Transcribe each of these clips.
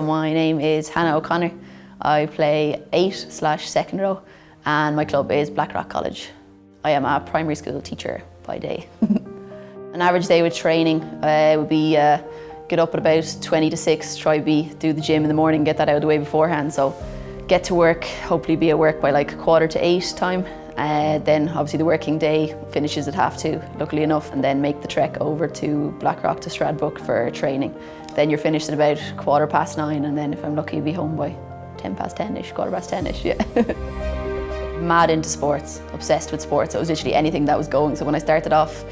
My name is Hannah O'Connor. I play 8/second row and my club is Blackrock College. I am a primary school teacher by day. An average day with training would be get up at about 20 to 6, do the gym in the morning, get that out of the way beforehand. So get to work, hopefully be at work by like 7:45 time. Then obviously the working day finishes at 2:30, luckily enough, and then make the trek over to Blackrock to Stradbrook for training. Then you're finished at about 9:15, and then if I'm lucky, be home by 10:10ish, 10:15ish, yeah. Mad into sports, obsessed with sports. It was literally anything that was going. So when I started off,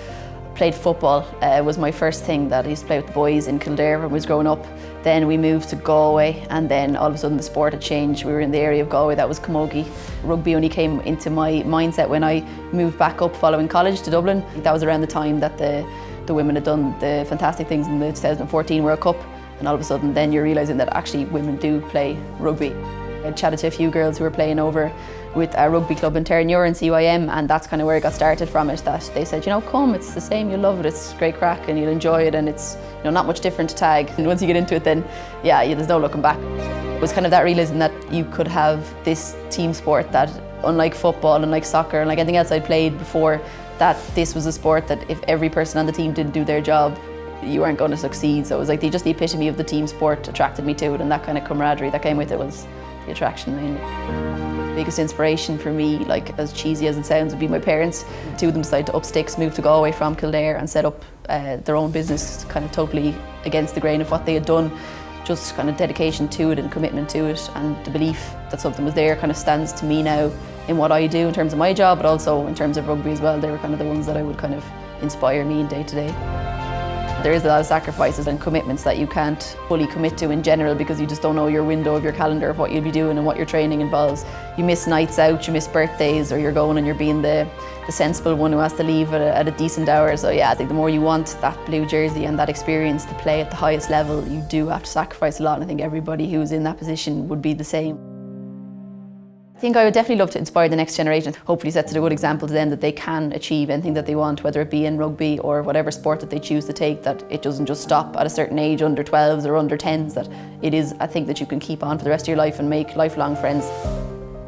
played football, was my first thing that I used to play with the boys in Kildare when I was growing up. Then we moved to Galway, and then all of a sudden the sport had changed. We were in the area of Galway that was camogie. Rugby only came into my mindset when I moved back up following college to Dublin. That was around the time that the women had done the fantastic things in the 2014 World Cup, and all of a sudden then you're realising that actually women do play rugby. I chatted to a few girls who were playing over with a rugby club in Terranure in CYM, and that's kind of where it got started from it, that they said, you know, come, it's the same, you'll love it, it's great crack and you'll enjoy it, and it's, you know, not much different to tag. And once you get into it, then yeah, there's no looking back. It was kind of that realising that you could have this team sport that, unlike football, unlike soccer, and like anything else I'd played before, that this was a sport that if every person on the team didn't do their job, you weren't going to succeed. So it was like just the epitome of the team sport attracted me to it, and that kind of camaraderie that came with it was the attraction mainly. Biggest inspiration for me, like as cheesy as it sounds, would be my parents. Two of them decided to up sticks, move to Galway from Kildare and set up their own business, kind of totally against the grain of what they had done. Just kind of dedication to it and commitment to it, and the belief that something was there kind of stands to me now in what I do in terms of my job, but also in terms of rugby as well. They were kind of the ones that I would kind of inspire me in day to day. There is a lot of sacrifices and commitments that you can't fully commit to in general because you just don't know your window of your calendar of what you'll be doing and what your training involves. You miss nights out, you miss birthdays, or you're going and you're being the sensible one who has to leave at a decent hour. So yeah, I think the more you want that blue jersey and that experience to play at the highest level, you do have to sacrifice a lot, and I think everybody who's in that position would be the same. I think I would definitely love to inspire the next generation. Hopefully set a good example to them that they can achieve anything that they want, whether it be in rugby or whatever sport that they choose to take, that it doesn't just stop at a certain age, under 12s or under 10s, that it is a thing that you can keep on for the rest of your life and make lifelong friends.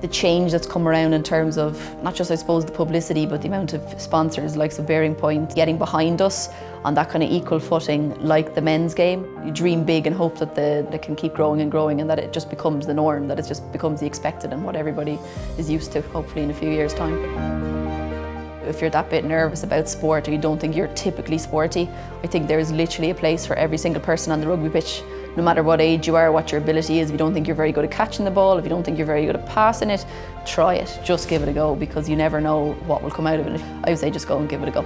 The change that's come around in terms of not just, I suppose, the publicity, but the amount of sponsors like BearingPoint getting behind us on that kind of equal footing like the men's game. You dream big and hope that it can keep growing and growing, and that it just becomes the norm, that it just becomes the expected and what everybody is used to, hopefully in a few years' time. If you're that bit nervous about sport or you don't think you're typically sporty, I think there is literally a place for every single person on the rugby pitch. No matter what age you are, what your ability is, if you don't think you're very good at catching the ball, if you don't think you're very good at passing it, try it, just give it a go, because you never know what will come out of it. I would say just go and give it a go.